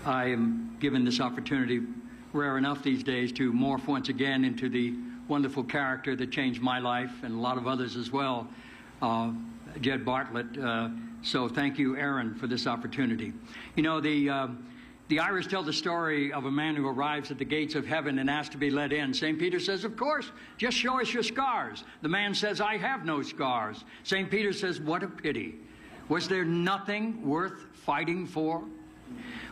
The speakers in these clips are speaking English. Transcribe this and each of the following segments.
I am given this opportunity, rare enough these days, to morph once again into the wonderful character that changed my life and a lot of others as well, Jed Bartlet. So thank you, Aaron, for this opportunity. You know, the Irish tell the story of a man who arrives at the gates of heaven and asks to be let in. St. Peter says, of course, just show us your scars. The man says, I have no scars. St. Peter says, what a pity. Was there nothing worth fighting for?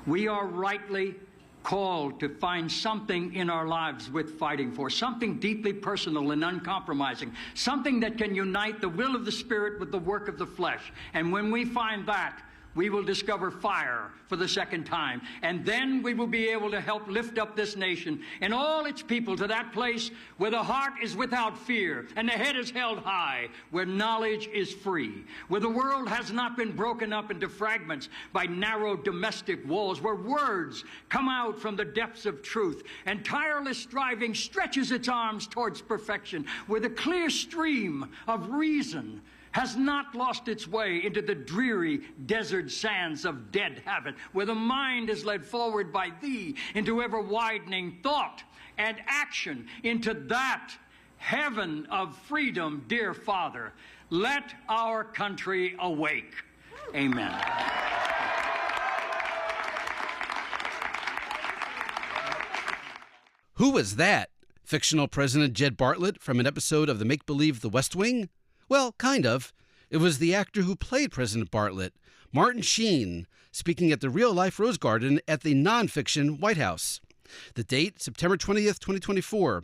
We are rightly called to find something in our lives worth fighting for, something deeply personal and uncompromising, something that can unite the will of the Spirit with the work of the flesh. And when we find that, we will discover fire for the second time. And then we will be able to help lift up this nation and all its people to that place where the heart is without fear and the head is held high, where knowledge is free, where the world has not been broken up into fragments by narrow domestic walls, where words come out from the depths of truth and tireless striving stretches its arms towards perfection, where the clear stream of reason has not lost its way into the dreary desert sands of dead habit, where the mind is led forward by thee into ever-widening thought and action into that heaven of freedom, dear Father. Let our country awake. Amen. Who was that? Fictional President Jed Bartlet from an episode of the make-believe The West Wing? Well, kind of. It was the actor who played President Bartlet, Martin Sheen, speaking at the real-life Rose Garden at the non-fiction White House. The date, September 20th, 2024.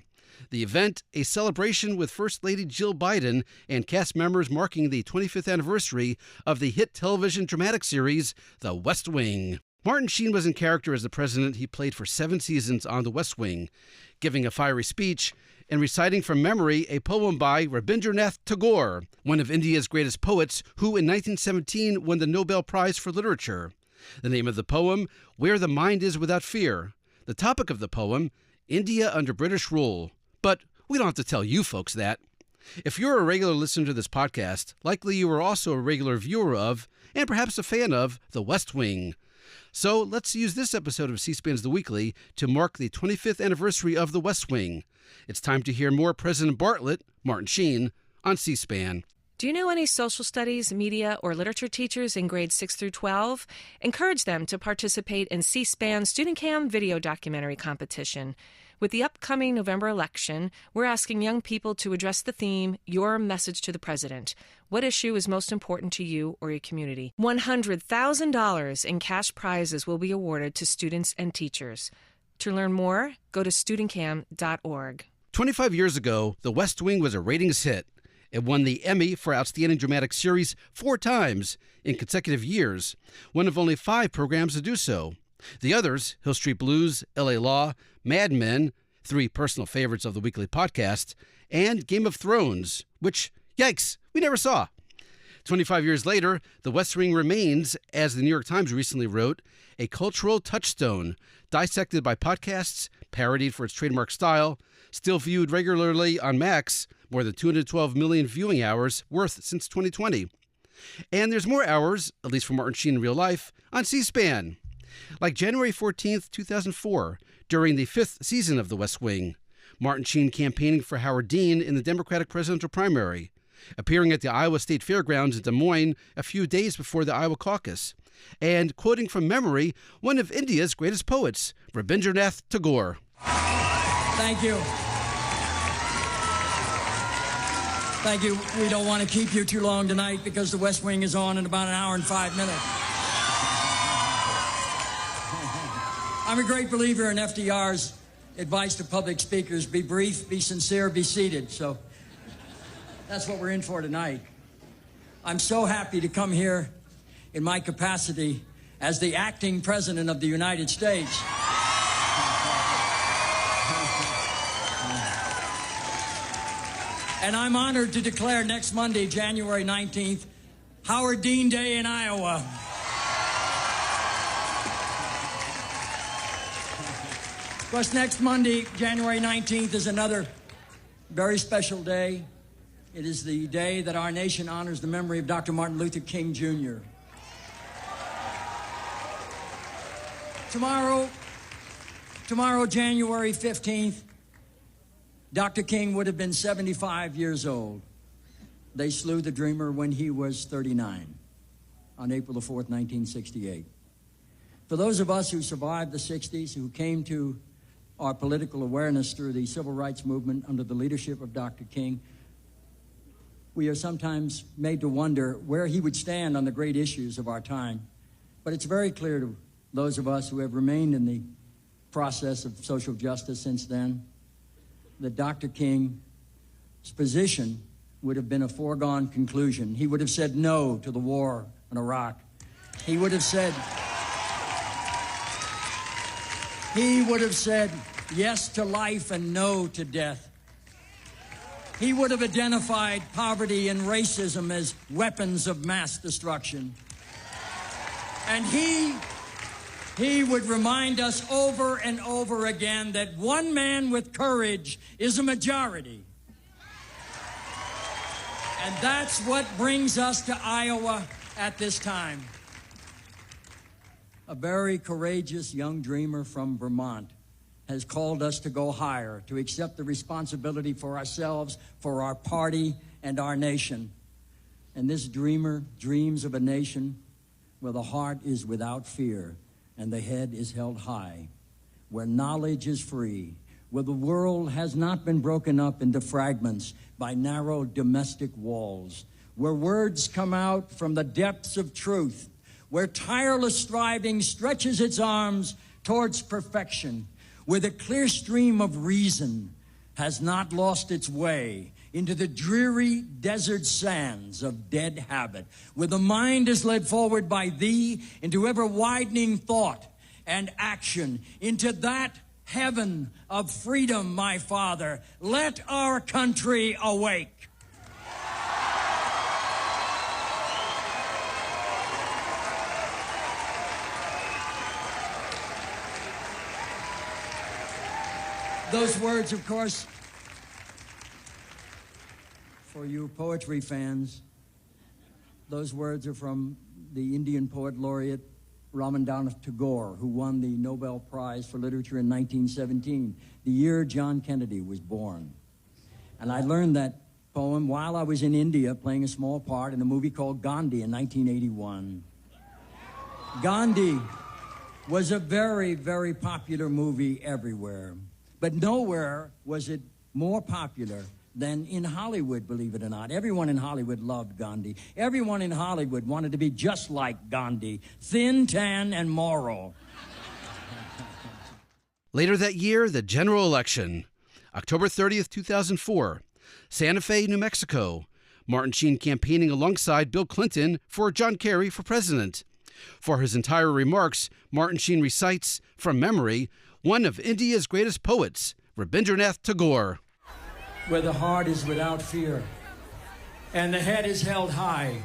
The event, a celebration with First Lady Jill Biden and cast members marking the 25th anniversary of the hit television dramatic series, The West Wing. Martin Sheen was in character as the president he played for 7 seasons on The West Wing, giving a fiery speech and reciting from memory a poem by Rabindranath Tagore, one of India's greatest poets, who in 1917 won the Nobel Prize for Literature. The name of the poem, Where the Mind is Without Fear. The topic of the poem, India under British rule. But we don't have to tell you folks that. If you're a regular listener to this podcast, likely you are also a regular viewer of, and perhaps a fan of, The West Wing. So let's use this episode of C-SPAN's The Weekly to mark the 25th anniversary of The West Wing. It's time to hear more President Bartlet, Martin Sheen, on C-SPAN. Do you know any social studies, media, or literature teachers in grades 6 through 12? Encourage them to participate in C-SPAN Student Cam video documentary competition. With the upcoming November election, we're asking young people to address the theme, Your Message to the President. What issue is most important to you or your community? $100,000 in cash prizes will be awarded to students and teachers. To learn more, go to studentcam.org. 25 years ago, The West Wing was a ratings hit. It won the Emmy for Outstanding Dramatic Series 4 times in consecutive years, one of only 5 programs to do so. The others, Hill Street Blues, LA Law, Mad Men, 3 personal favorites of the weekly podcast, and Game of Thrones, which, yikes, we never saw. 25 years later, The West Wing remains, as the New York Times recently wrote, a cultural touchstone, dissected by podcasts, parodied for its trademark style, still viewed regularly on Max, more than 212 million viewing hours worth since 2020. And there's more hours, at least for Martin Sheen in real life, on C-SPAN. Like January 14th, 2004, during the 5th season of The West Wing, Martin Sheen campaigning for Howard Dean in the Democratic presidential primary, appearing at the Iowa State Fairgrounds in Des Moines a few days before the Iowa caucus, and quoting from memory one of India's greatest poets, Rabindranath Tagore. Thank you. Thank you. We don't want to keep you too long tonight because The West Wing is on in about an hour and 5 minutes. I'm a great believer in FDR's advice to public speakers: be brief, be sincere, be seated. So that's what we're in for tonight. I'm so happy to come here in my capacity as the acting president of the United States. And I'm honored to declare next Monday, January 19th, Howard Dean Day in Iowa. Of course, next Monday, January 19th, is another very special day. It is the day that our nation honors the memory of Dr. Martin Luther King, Jr. Tomorrow, January 15th, Dr. King would have been 75 years old. They slew the dreamer when he was 39 on April the 4th, 1968. For those of us who survived the 60s, who came to our political awareness through the civil rights movement under the leadership of Dr. King, we are sometimes made to wonder where he would stand on the great issues of our time. But it's very clear to those of us who have remained in the process of social justice since then that Dr. King's position would have been a foregone conclusion. He would have said no to the war in Iraq. He would have said yes to life and no to death. He would have identified poverty and racism as weapons of mass destruction. And he would remind us over and over again that one man with courage is a majority. And that's what brings us to Iowa at this time. A very courageous young dreamer from Vermont has called us to go higher, to accept the responsibility for ourselves, for our party, and our nation. And this dreamer dreams of a nation where the heart is without fear and the head is held high, where knowledge is free, where the world has not been broken up into fragments by narrow domestic walls, where words come out from the depths of truth, where tireless striving stretches its arms towards perfection, where the clear stream of reason has not lost its way into the dreary desert sands of dead habit, where the mind is led forward by thee into ever-widening thought and action, into that heaven of freedom, my Father. Let our country awake. Those words, of course, for you poetry fans, those words are from the Indian poet laureate Rabindranath Tagore, who won the Nobel Prize for Literature in 1917, the year John Kennedy was born. And I learned that poem while I was in India playing a small part in a movie called Gandhi in 1981. Gandhi was a very, very popular movie everywhere. But nowhere was it more popular than in Hollywood, believe it or not. Everyone in Hollywood loved Gandhi. Everyone in Hollywood wanted to be just like Gandhi, thin, tan, and moral. Later that year, the general election. October 30th, 2004. Santa Fe, New Mexico. Martin Sheen campaigning alongside Bill Clinton for John Kerry for president. For his entire remarks, Martin Sheen recites, from memory, one of India's greatest poets, Rabindranath Tagore. Where the heart is without fear, and the head is held high,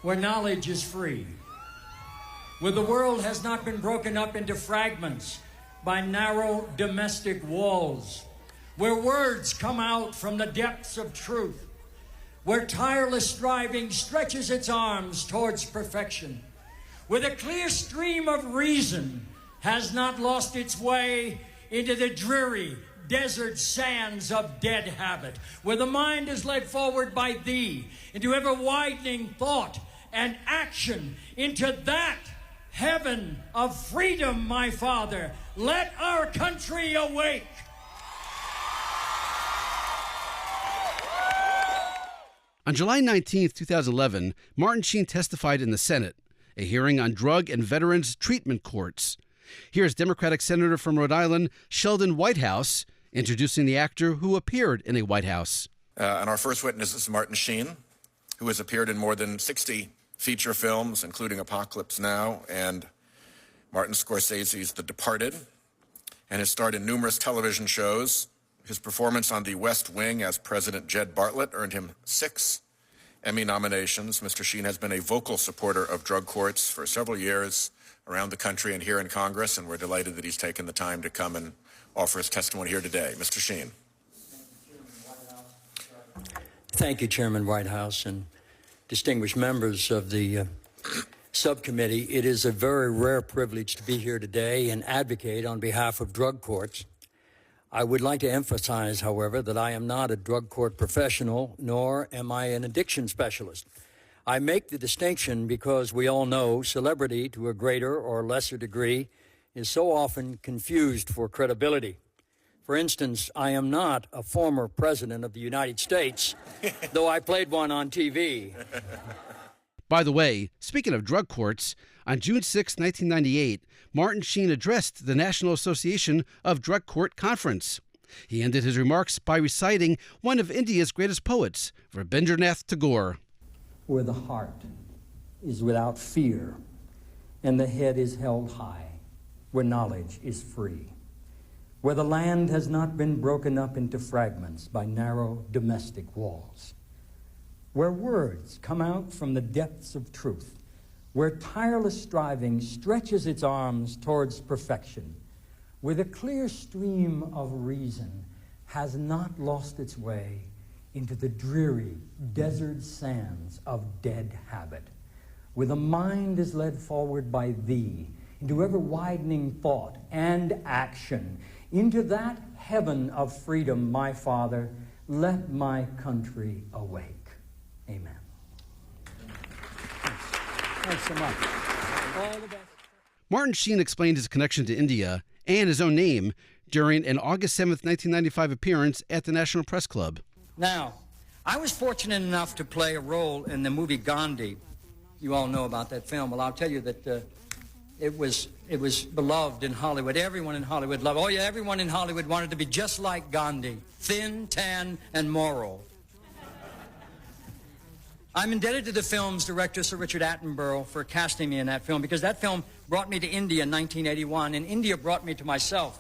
where knowledge is free, where the world has not been broken up into fragments by narrow domestic walls, where words come out from the depths of truth, where tireless striving stretches its arms towards perfection, where the clear stream of reason has not lost its way into the dreary desert sands of dead habit, where the mind is led forward by thee into ever-widening thought and action, into that heaven of freedom, my Father. Let our country awake. On July 19th, 2011, Martin Sheen testified in the Senate, a hearing on drug and veterans treatment courts. Here's Democratic Senator from Rhode Island, Sheldon Whitehouse, introducing the actor who appeared in a White House. And our first witness is Martin Sheen, who has appeared in more than 60 feature films, including Apocalypse Now and Martin Scorsese's The Departed, and has starred in numerous television shows. His performance on The West Wing as President Jed Bartlet earned him 6 Emmy nominations. Mr. Sheen has been a vocal supporter of drug courts for several years around the country and here in Congress, and we're delighted that he's taken the time to come and offer his testimony here today. Mr. Sheen. Thank you, Chairman Whitehouse, and distinguished members of the subcommittee. It is a very rare privilege to be here today and advocate on behalf of drug courts. I would like to emphasize, however, that I am not a drug court professional, nor am I an addiction specialist. I make the distinction because we all know celebrity, to a greater or lesser degree, is so often confused for credibility. For instance, I am not a former president of the United States, though I played one on TV. By the way, speaking of drug courts, on June 6, 1998, Martin Sheen addressed the National Association of Drug Court Conference. He ended his remarks by reciting one of India's greatest poets, Rabindranath Tagore. Where the heart is without fear and the head is held high, where knowledge is free, where the land has not been broken up into fragments by narrow domestic walls, where words come out from the depths of truth, where tireless striving stretches its arms towards perfection, where the clear stream of reason has not lost its way into the dreary desert sands of dead habit, where the mind is led forward by thee into ever-widening thought and action, into that heaven of freedom, my Father, let my country awake. Amen. Thanks so much. All the best. Martin Sheen explained his connection to India and his own name during an August 7, 1995 appearance at the National Press Club. Now, I was fortunate enough to play a role in the movie Gandhi. You all know about that film. Well, I'll tell you that it was beloved in Hollywood. Everyone in Hollywood loved it. Oh, yeah, everyone in Hollywood wanted to be just like Gandhi, thin, tan, and moral. I'm indebted to the film's director, Sir Richard Attenborough, for casting me in that film, because that film brought me to India in 1981, and India brought me to myself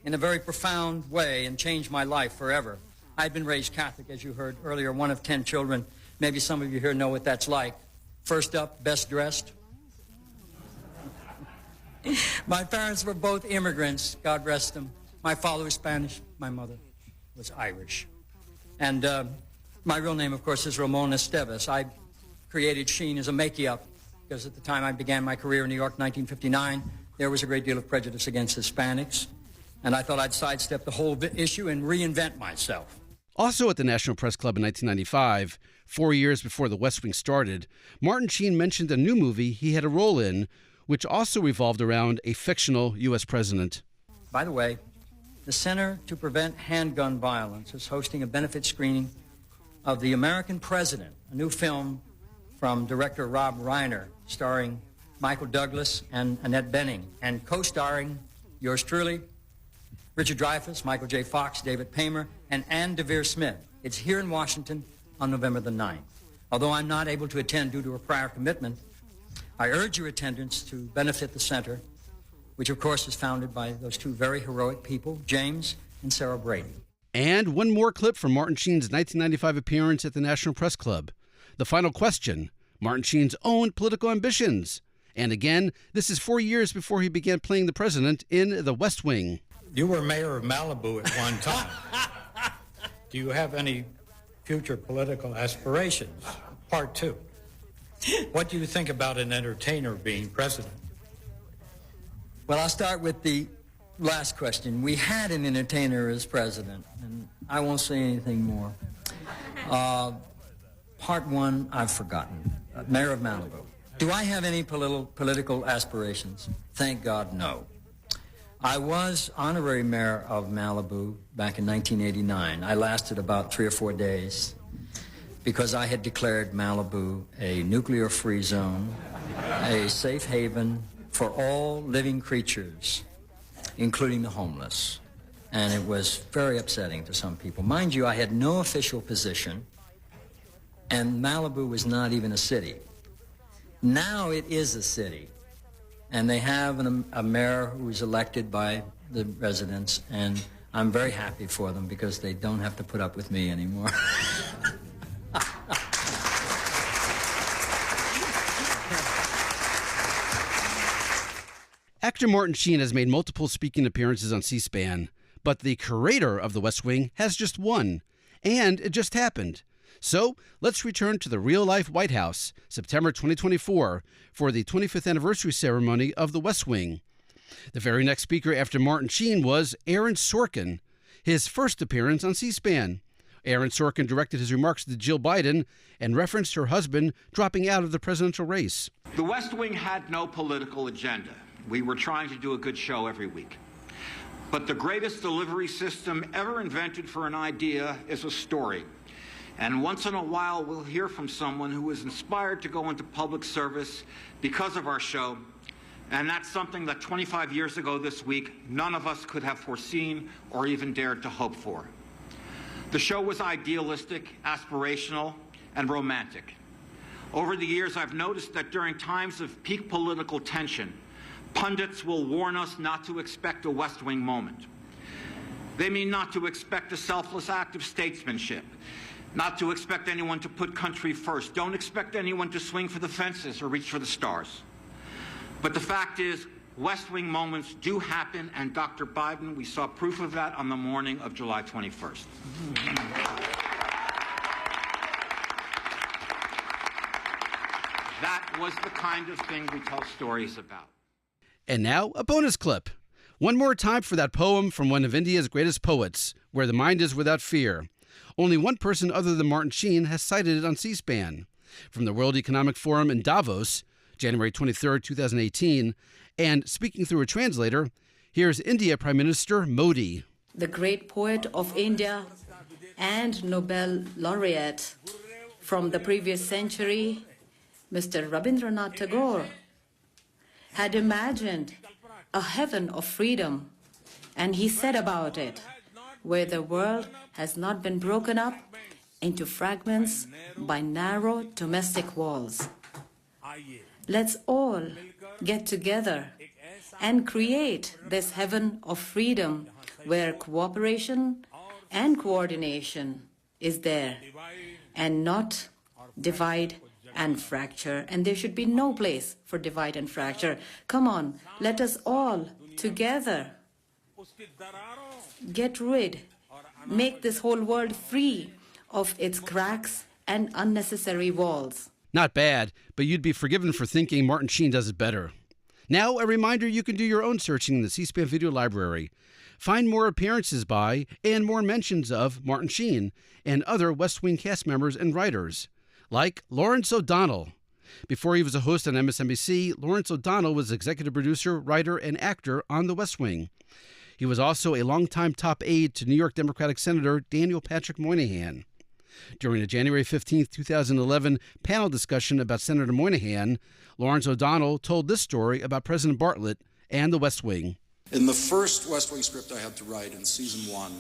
in a very profound way and changed my life forever. I'd been raised Catholic, as you heard earlier, one of 10 children. Maybe some of you here know what that's like. First up, best dressed. My parents were both immigrants, God rest them. My father was Spanish, my mother was Irish. And my real name, of course, is Ramon Esteves. I created Sheen as a make-up because at the time I began my career in New York, 1959, there was a great deal of prejudice against Hispanics. And I thought I'd sidestep the whole issue and reinvent myself. Also at the National Press Club in 1995, 4 years before The West Wing started, Martin Sheen mentioned a new movie he had a role in, which also revolved around a fictional U.S. president. By the way, the Center to Prevent Handgun Violence is hosting a benefit screening of The American President, a new film from director Rob Reiner, starring Michael Douglas and Annette Bening, and co-starring yours truly, Richard Dreyfuss, Michael J. Fox, David Paymer, and Ann Devere Smith. It's here in Washington on November the 9th. Although I'm not able to attend due to a prior commitment, I urge your attendance to benefit the center, which of course is founded by those two very heroic people, James and Sarah Brady. And one more clip from Martin Sheen's 1995 appearance at the National Press Club. The final question, Martin Sheen's own political ambitions. And again, this is 4 years before he began playing the president in The West Wing. You were mayor of Malibu at one time. Do you have any future political aspirations? Part two. What do you think about an entertainer being president? Well, I'll start with the last question. We had an entertainer as president, and I won't say anything more. Part one, I've forgotten. Mayor of Malibu. Do I have any political aspirations? Thank God, no. I was honorary mayor of Malibu back in 1989. I lasted about 3 or 4 days because I had declared Malibu a nuclear-free zone, a safe haven for all living creatures, including the homeless. And it was very upsetting to some people. Mind you, I had no official position, and Malibu was not even a city. Now it is a city. And they have a mayor who is elected by the residents, and I'm very happy for them because they don't have to put up with me anymore. Actor Martin Sheen has made multiple speaking appearances on C-SPAN, but the curator of The West Wing has just one, and it just happened. So let's return to the real-life White House, September 2024, for the 25th anniversary ceremony of the West Wing. The very next speaker after Martin Sheen was Aaron Sorkin, his first appearance on C-SPAN. Aaron Sorkin directed his remarks to Jill Biden and referenced her husband dropping out of the presidential race. The West Wing had no political agenda. We were trying to do a good show every week. But the greatest delivery system ever invented for an idea is a story. And once in a while, we'll hear from someone who was inspired to go into public service because of our show. And that's something that 25 years ago this week, none of us could have foreseen or even dared to hope for. The show was idealistic, aspirational, and romantic. Over the years, I've noticed that during times of peak political tension, pundits will warn us not to expect a West Wing moment. They mean not to expect a selfless act of statesmanship, not to expect anyone to put country first. Don't expect anyone to swing for the fences or reach for the stars. But the fact is, West Wing moments do happen, and Dr. Biden, we saw proof of that on the morning of July 21st. That was the kind of thing we tell stories about. And now, a bonus clip. One more time for that poem from one of India's greatest poets, Where the Mind is Without Fear. Only one person other than Martin Sheen has cited it on C-SPAN. From the World Economic Forum in Davos, January 23, 2018, and speaking through a translator, here's India Prime Minister Modi. The great poet of India and Nobel laureate from the previous century, Mr. Rabindranath Tagore, had imagined a heaven of freedom, and he said about it, where the world has not been broken up into fragments by narrow domestic walls. Let's all get together and create this heaven of freedom where cooperation and coordination is there, and not divide and fracture. And there should be no place for divide and fracture. Come on, let us all together get rid, make this whole world free of its cracks and unnecessary walls. Not bad, but you'd be forgiven for thinking Martin Sheen does it better. Now, a reminder you can do your own searching in the C-SPAN video library. Find more appearances by and more mentions of Martin Sheen and other West Wing cast members and writers, like Lawrence O'Donnell. Before he was a host on MSNBC, Lawrence O'Donnell was executive producer, writer, and actor on The West Wing. He was also a longtime top aide to New York Democratic Senator Daniel Patrick Moynihan. During a January 15, 2011 panel discussion about Senator Moynihan, Lawrence O'Donnell told this story about President Bartlet and the West Wing. In the first West Wing script I had to write in season 1,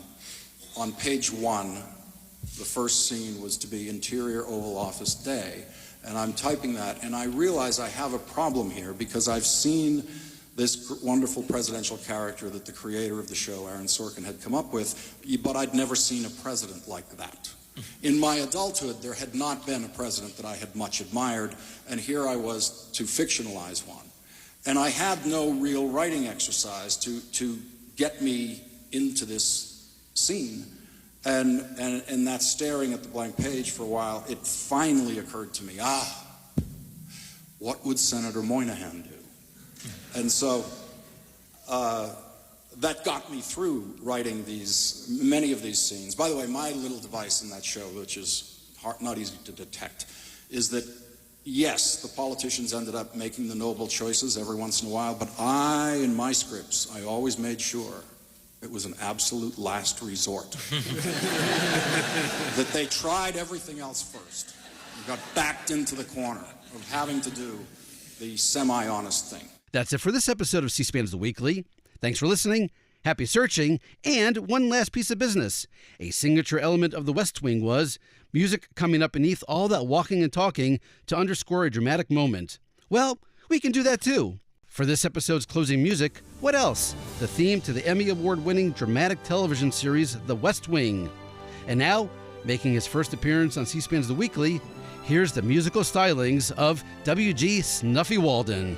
on page 1, the first scene was to be Interior Oval Office Day. And I'm typing that, and I realize I have a problem here because I've seen this wonderful presidential character that the creator of the show, Aaron Sorkin, had come up with, but I'd never seen a president like that. In my adulthood, there had not been a president that I had much admired, and here I was to fictionalize one. And I had no real writing exercise to get me into this scene. And that staring at the blank page for a while, it finally occurred to me, what would Senator Moynihan do? And so that got me through writing many of these scenes. By the way, my little device in that show, which is not easy to detect, is that, yes, the politicians ended up making the noble choices every once in a while, but in my scripts, I always made sure it was an absolute last resort. That they tried everything else first. And got backed into the corner of having to do the semi-honest thing. That's it for this episode of C-SPAN's The Weekly. Thanks for listening. Happy searching. And one last piece of business. A signature element of The West Wing was music coming up beneath all that walking and talking to underscore a dramatic moment. Well, we can do that too. For this episode's closing music, what else? The theme to the Emmy Award-winning dramatic television series The West Wing. And now, making his first appearance on C-SPAN's The Weekly, here's the musical stylings of W.G. Snuffy Walden.